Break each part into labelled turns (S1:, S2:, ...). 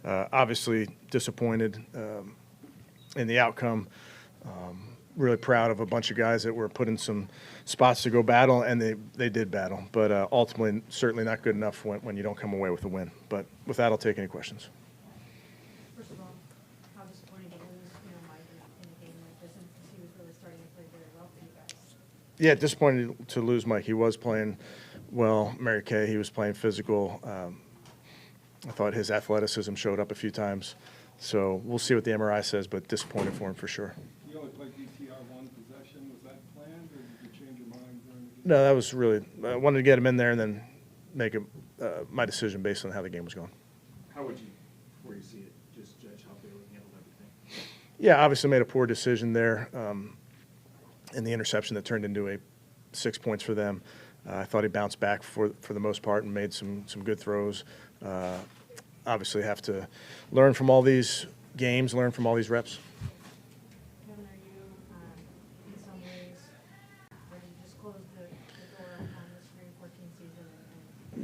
S1: Obviously disappointed in the outcome. Really proud of a bunch of guys that were put in some spots to go battle, and they did battle. But ultimately, certainly not good enough when you don't come away with a win. But with that, I'll take any questions.
S2: First of all, how disappointing to lose, Mike, in a game like this, and he was really starting to play very well for you guys.
S1: Yeah, disappointed to lose Mike. He was playing well. Mary Kay, he was playing physical. I thought his athleticism showed up a few times. So we'll see what the MRI says, but disappointed for him for sure.
S3: You only played DTR one possession. Was that planned, or did you change your mind during the game?
S1: No, that was really I wanted to get him in there and then make my decision based on how the game was going.
S4: How would you, before you see it, just judge how Bailey handled everything?
S1: Yeah, obviously made a poor decision there in the interception that turned into 6 points for them. I thought he bounced back for the most part and made some good throws. Obviously have to learn from all these games, learn from all these reps.
S2: Kevin, are you, in some ways, ready to just close the door on this 3-14 season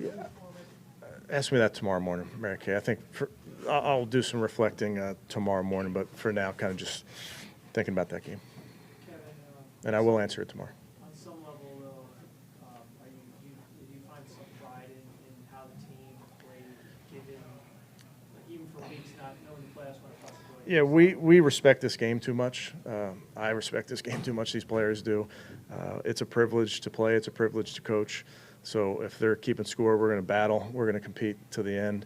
S2: and move forward?
S1: Ask me that tomorrow morning, Mary Kay. I think I'll do some reflecting tomorrow morning, but for now, kind of just thinking about that game.
S5: Kevin,
S1: And I will answer it tomorrow.
S5: on some level, though, do you find some pride in how the team played, given, like, even for weeks not knowing the playoffs when a possibility?
S1: Yeah, we respect this game too much. I respect this game too much. These players do. It's a privilege to play. It's a privilege to coach. So if they're keeping score, we're going to battle. We're going to compete to the end.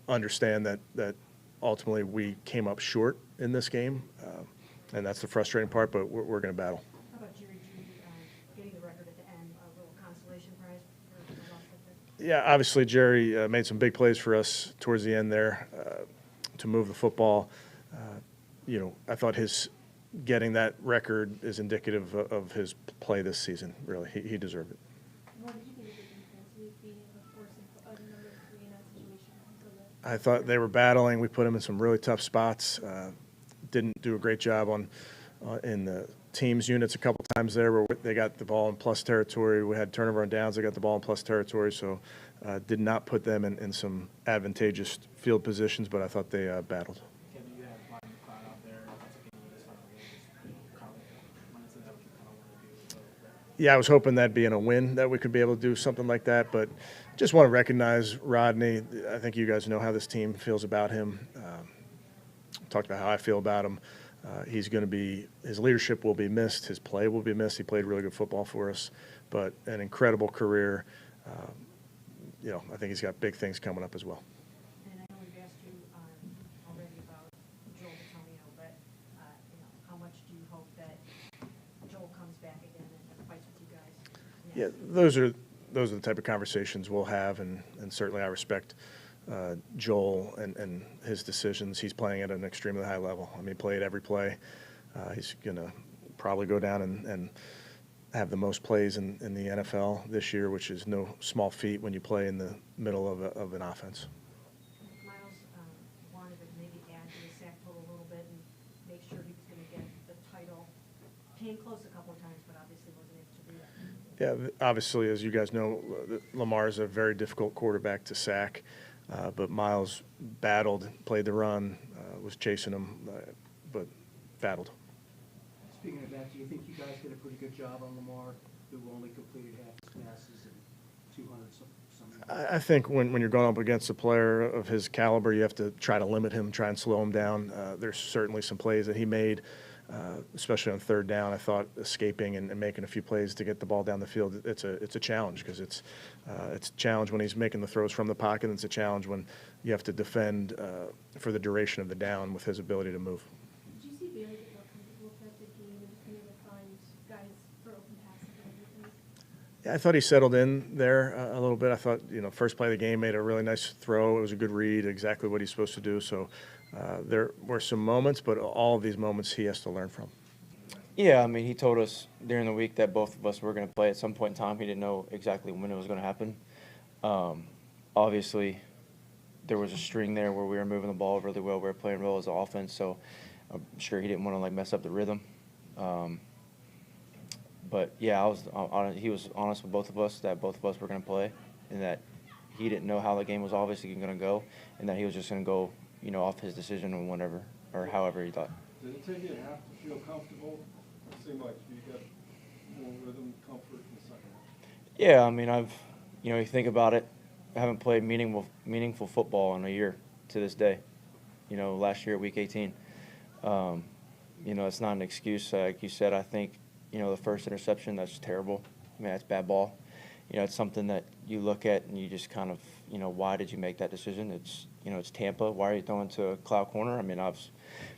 S1: Understand that ultimately we came up short in this game, and that's the frustrating part, but we're going to battle.
S2: How about Jerry Judy getting the record at the end, a little consolation prize for the loss like that?
S1: Yeah, obviously Jerry made some big plays for us towards the end there to move the football. I thought his getting that record is indicative of his play this season. Really, he deserved it.
S6: What did you think of the defense being able to force another 3 in that situation?
S1: I thought they were battling. We put them in some really tough spots. Didn't do a great job in the teams units a couple times there where they got the ball in plus territory. We had turnover on downs. They got the ball in plus territory. So did not put them in some advantageous field positions, but I thought they battled.
S4: Kevin, you had Brian McLeod out there. That's a game you just kind of is that what you kind of want to do?
S1: Yeah, I was hoping that'd be in a win that we could be able to do something like that, but just want to recognize Rodney. I think you guys know how this team feels about him. Talked about how I feel about him. He's going to be – his leadership will be missed. His play will be missed. He played really good football for us, but an incredible career. I think he's got big things coming up as well.
S2: And I know we've asked you already about Joel Bitonio, but how much do you hope that Joel comes back again and fights with you guys?
S1: Yeah, those are the type of conversations we'll have, and certainly I respect Joel and his decisions. He's playing at an extremely high level. I mean, he played every play. He's going to probably go down and have the most plays in the NFL this year, which is no small feat when you play in the middle of an offense.
S2: Myles wanted to maybe add to the sack total a little bit and make sure he was going to get the title. Came close a couple of times, but obviously wasn't able to do that.
S1: Yeah, obviously, as you guys know, Lamar is a very difficult quarterback to sack, but Myles battled, played the run, was chasing him, but battled.
S5: Speaking of that, do you think you guys did a pretty good job on Lamar, who only completed half his passes and 200 some?
S1: I think when you're going up against a player of his caliber, you have to try to limit him, try and slow him down. There's certainly some plays that he made, especially on third down. I thought escaping and making a few plays to get the ball down the field, it's a challenge because it's a challenge when he's making the throws from the pocket, and it's a challenge when you have to defend for the duration of the down with his ability to move.
S6: Did you see Bailey get more comfortable throughout the game and just being able to find guys for open passes and everything?
S1: Yeah, I thought he settled in there a little bit. I thought, first play of the game, made a really nice throw. It was a good read, exactly what he's supposed to do. So there were some moments, but all of these moments he has to learn from.
S7: Yeah, I mean, he told us during the week that both of us were going to play at some point in time. He didn't know exactly when it was going to happen. Obviously, there was a string there where we were moving the ball really well. We were playing well as an offense, so I'm sure he didn't want to mess up the rhythm. But yeah, he was honest with both of us that both of us were going to play, and that he didn't know how the game was obviously going to go, and that he was just going to go, you know, off his decision or whenever or however he thought.
S3: Did it take you a half to feel comfortable? It seemed like you got more rhythm, comfort in the second half.
S7: Yeah, I mean, you know, you think about it, I haven't played meaningful football in a year to this day. You know, last year at Week 18. You know, it's not an excuse. Like you said, I think, you know, the first interception, that's terrible. I mean, that's bad ball. You know, it's something that you look at and you just kind of, you know, why did you make that decision? It's, you know, it's Tampa. Why are you throwing to a cloud corner? I mean, I was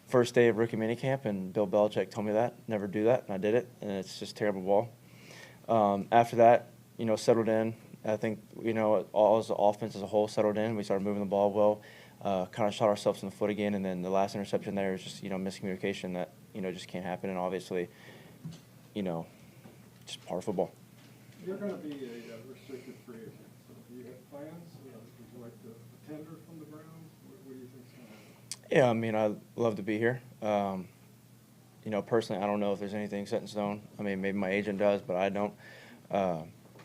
S7: first day of rookie minicamp, and Bill Belichick told me that. Never do that, and I did it, and it's just terrible ball. After that, you know, settled in. I think, you know, all as the offense as a whole settled in. We started moving the ball well. Kind of shot ourselves in the foot again, and then the last interception there is just, you know, miscommunication that, you know, just can't happen, and obviously, you know, just part of football.
S3: You're going to be a restricted free agent. So do you have plans? Would you like to tender from the Browns? What do you think is going to happen?
S7: Yeah, I mean, I love to be here. You know, personally, I don't know if there's anything set in stone. I mean, maybe my agent does, but I don't.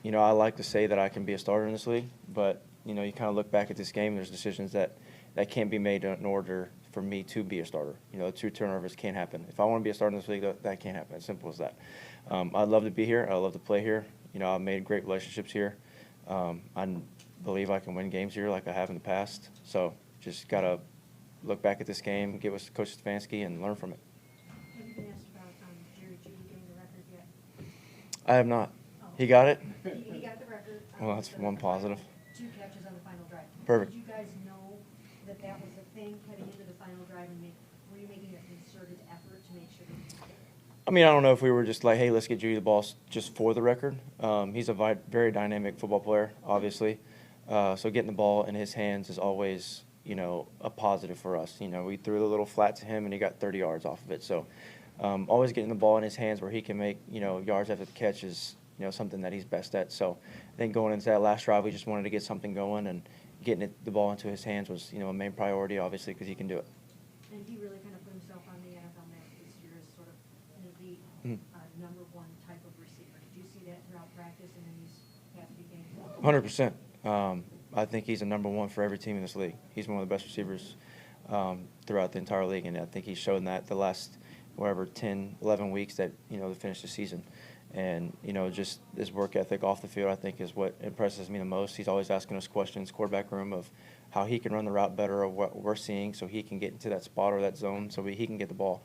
S7: You know, I like to say that I can be a starter in this league, but, you know, you kind of look back at this game, there's decisions that can't be made in order for me to be a starter. You know, 2 turnovers can't happen. If I want to be a starter in this league, that can't happen. As simple as that. I'd love to be here. I love to play here. You know, I've made great relationships here. I believe I can win games here like I have in the past. So just got to look back at this game, get with Coach Stefanski, and learn from it.
S2: Have you been asked about Jerry Judy getting the record yet?
S7: I have not.
S2: Oh.
S7: He got it?
S2: He got the record.
S7: Well, that's
S2: with
S7: one
S2: the
S7: positive.
S2: 2 catches on the final drive.
S7: Perfect.
S2: Did you guys know that that was a thing heading into the final drive, and were you making a concerted effort to make sure that you did it?
S7: I mean, I don't know if we were just like, hey, let's get Judy the ball just for the record. He's a very dynamic football player, obviously. So getting the ball in his hands is always, you know, a positive for us. You know, we threw the little flat to him, and he got 30 yards off of it. So always getting the ball in his hands where he can make, you know, yards after the catch is, you know, something that he's best at. So I think going into that last drive, we just wanted to get something going, and getting the ball into his hands was, you know, a main priority, obviously, because he can do it.
S2: And he really kind of put himself on the NFL map this year as sort of an elite
S7: Mhm.
S2: #1 type of receiver. Did you see that throughout practice and in these past few games?
S7: 100%. I think he's a #1 for every team in this league. He's one of the best receivers throughout the entire league, and I think he's shown that the last, 10, 11 weeks that, you know, to finish the season. And, you know, just his work ethic off the field, I think, is what impresses me the most. He's always asking us questions, quarterback room, of how he can run the route better or what we're seeing so he can get into that spot or that zone so he can get the ball.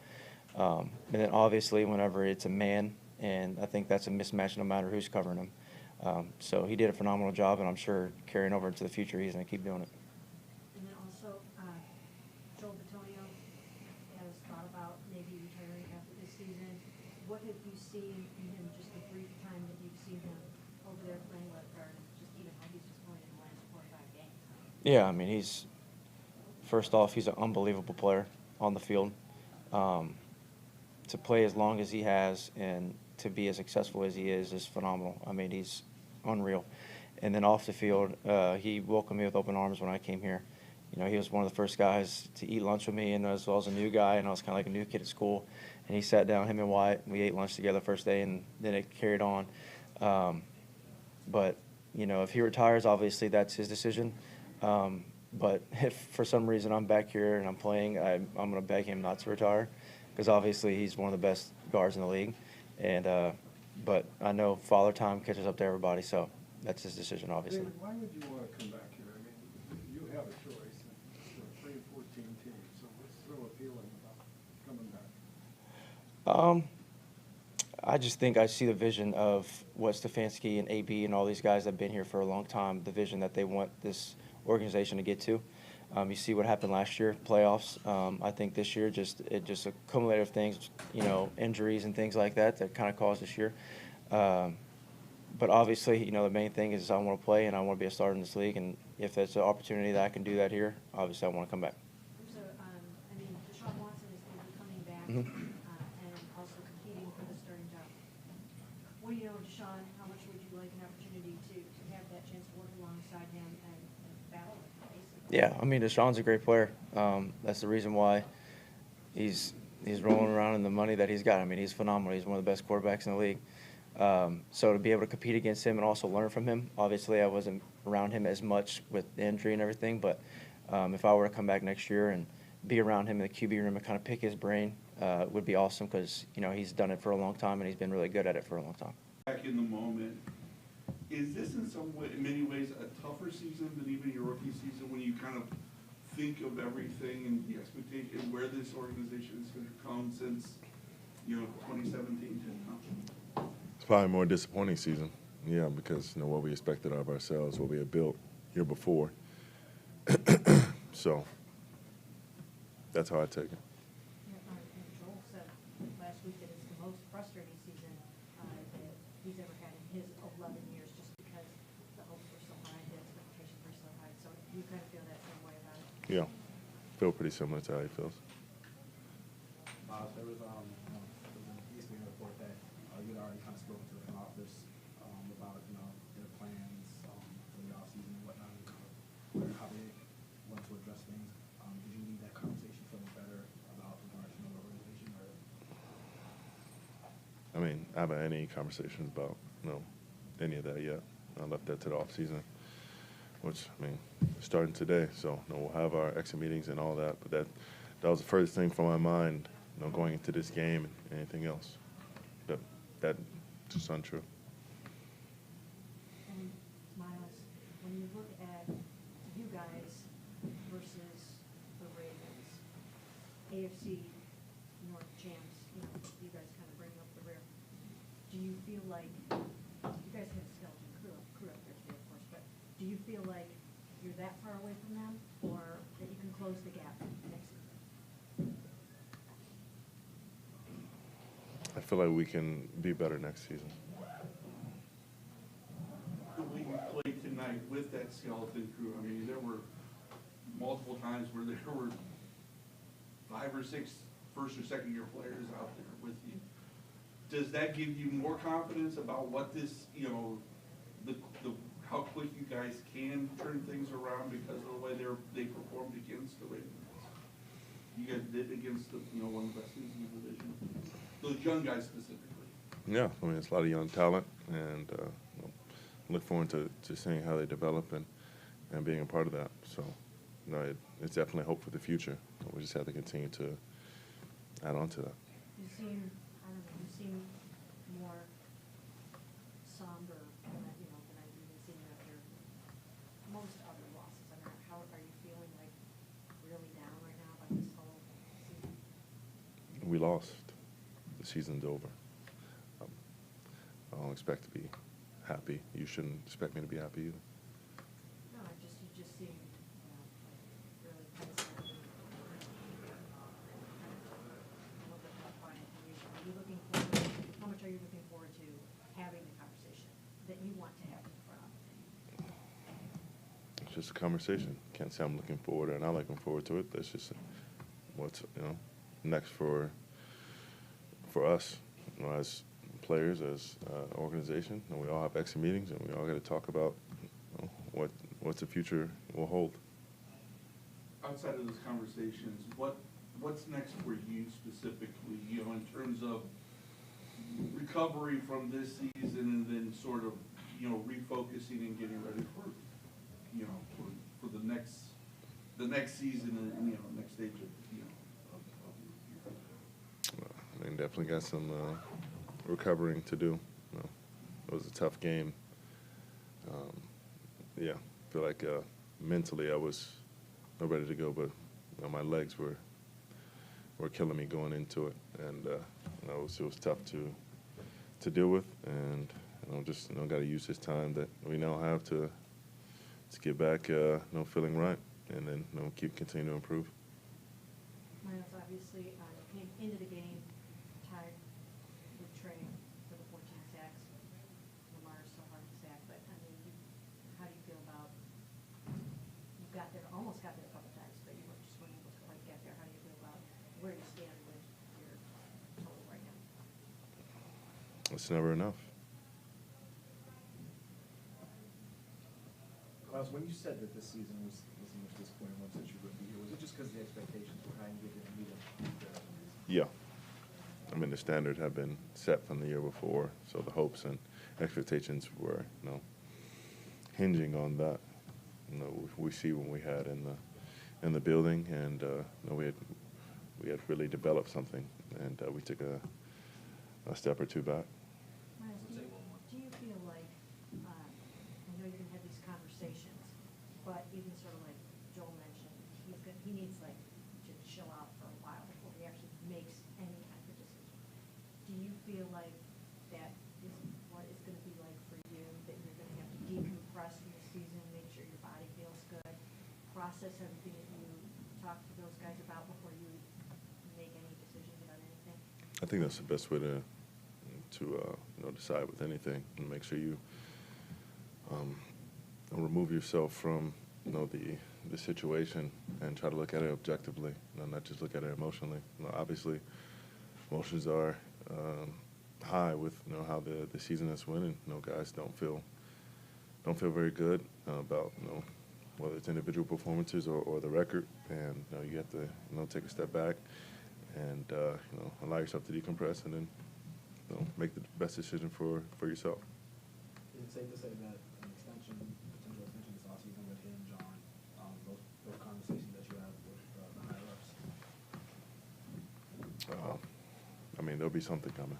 S7: And then, obviously, whenever it's a man, and I think that's a mismatch no matter who's covering him. So he did a phenomenal job, and I'm sure carrying over into the future he's going to keep doing it.
S2: And then also, Joel Bitonio has thought about maybe retiring after this season. What have you seen in him, just the brief time that you've seen him over there playing left guard, and just even how he's just playing in the last 4 or 5 games?
S7: Yeah, I mean, first off, he's an unbelievable player on the field. To play as long as he has and to be as successful as he is phenomenal. I mean, he's unreal. And then off the field, he welcomed me with open arms when I came here. You know, he was one of the first guys to eat lunch with me, and as well as a new guy, and I was kind of like a new kid at school. And he sat down, him and Wyatt, and we ate lunch together first day, and then it carried on. But, you know, if he retires, obviously that's his decision. But if for some reason I'm back here and I'm playing, I'm going to beg him not to retire, because obviously he's one of the best guards in the league. And but I know Father Time catches up to everybody, so that's his decision, obviously.
S3: David, why would you want to come back here? I mean, you have a choice. It's a 3-14 team, so what's so appealing about coming back?
S7: I just think I see the vision of what Stefanski and AB and all these guys that have been here for a long time, the vision that they want this organization to get to. You see what happened last year, playoffs. I think this year it just accumulated things, you know, injuries and things like that kind of caused this year. But obviously, you know, the main thing is I want to play and I want to be a starter in this league. And if there's an opportunity that I can do that here, obviously I want to come back.
S2: So, I mean, Deshaun Watson is going to be coming back
S7: Mhm.
S2: and also competing for the starting job. What do you know of Deshaun? How much would you like an opportunity to have that chance to work alongside him and battle with him, basically?
S7: Yeah, I mean, Deshaun's a great player. That's the reason why he's rolling around in the money that he's got. I mean, he's phenomenal. He's one of the best quarterbacks in the league. So to be able to compete against him and also learn from him, obviously I wasn't around him as much with the injury and everything. But if I were to come back next year and be around him in the QB room and kind of pick his brain, would be awesome because, you know, he's done it for a long time and he's been really good at it for a long time.
S8: Back in the moment, is this in some way, in many ways, a tougher season than even your rookie season when you kind of think of everything and the expectation and where this organization is going to come since, you know, 2017 to now?
S9: It's probably a more disappointing season, yeah, because, you know, what we expected of ourselves, what we had built year before. So that's how I take it.
S2: And Joel said last week that it's the most frustrating season that he's ever had in his 11 years, just because the hopes were so high, the expectations were so high. So you kind of feel that same way about it?
S9: Yeah, feel pretty similar to how he feels.
S4: There was an ESPN report that you had already kind of spoken to the front office about, you know, their plans for the offseason and whatnot, and how they want to address things. Did you leave that conversation feeling better about the direction of the organization? Or?
S9: I mean, I haven't had any conversations about, you know, any of that yet. I left that to the off season, which, I mean, starting today. So, you know, we'll have our exit meetings and all that. But that was the furthest thing from my mind, you know, going into this game and anything else. That's just untrue.
S2: And Myles, when you look at you guys versus the Ravens, AFC North champs, you know, you guys kind of bring up the rear. Do you feel like, you guys have a skeleton crew up there today, of course, but do you feel like you're that far away from them, or that you can close the gap next season?
S9: I feel like we can be better next season.
S8: The way you played tonight with that skeleton crew, I mean, there were multiple times where there were 5 or 6 first or second year players out there with you. Does that give you more confidence about what this, you know, how quick you guys can turn things around because of the way they performed against the Ravens? You guys did against the, you know, one of the best teams in the division. Those young guys specifically.
S9: Yeah, I mean, it's a lot of young talent, and you know, look forward to seeing how they develop and being a part of that. So, you know, it's definitely hope for the future. We just have to continue to add on to that.
S2: You seem, I don't know, you seem more somber than I, you know, than I've even seen after most other losses. I mean, how are you feeling, like, really down right now about this whole season?
S9: We lost. The season's over. I don't expect to be happy. You shouldn't expect me to be happy either.
S2: No, you just seem, you know, like really tense. A little bit tough on it. Are you looking forward, how much are you looking forward to having the conversation that you want to have in front of?
S9: It's just a conversation. Can't say I'm looking forward or not looking forward to it. That's just what's, you know, next for us, you know, as players, as organization. And we all have exit meetings, and we all got to talk about, you know, what's the future will hold.
S8: Outside of those conversations, what's next for you specifically, you know, in terms of recovery from this season and then sort of, you know, refocusing and getting ready for, you know, for the next season and, you know, next stage of, you know, of your career?
S9: I mean, definitely got some recovering to do. You know, it was a tough game. Yeah, I feel like mentally I was not ready to go, but you know, my legs were killing me going into it, and you know, it was tough to deal with, and you know, just, you know, got to use this time that we now have to get back, you know, feeling right, and then, you know, continue to improve.
S2: Myles, obviously, came into the game tied with Trey for the 14 sacks. Lamar still hard to sack, but I mean, how do you feel about, you got there, almost got there a couple times, but you just weren't able to quite get there. How do you feel about where you stand with your total right now?
S9: It's never enough.
S4: Myles, when you said that this season was the most disappointing one since you rookie year, was it just because the expectations were high and you didn't meet them?
S9: Yeah. I mean, the standards have been set from the year before, so the hopes and expectations were, you know, hinging on that. You know, we see what we had in the building, and you know, we had really developed something, and we took a step or two back.
S2: Myles, do you feel like, I know you're gonna have these conversations, but even sort of like Joel mentioned, he needs like to chill out for a while before he actually makes any kind of decision. Do you feel like that is what it's gonna be like for you, that you're gonna have to decompress from the season, make sure your body feels good, process everything that you talk to those guys about before you make any decisions about anything?
S9: I think that's the best way to you know, decide with anything, and make sure you remove yourself from, you know, the situation, and try to look at it objectively, you know, not just look at it emotionally. You know, obviously, emotions are high with, you know, how the season is winning. You know, guys don't feel very good about, you know, whether it's individual performances or the record, and you know, you have to, you know, take a step back and you know, allow yourself to decompress, and then, you know, make the best decision for yourself.
S4: Is it safe to say that an extension, potential extension this offseason with him, John, those conversations that you have with the higher ups?
S9: I mean, there'll be something coming.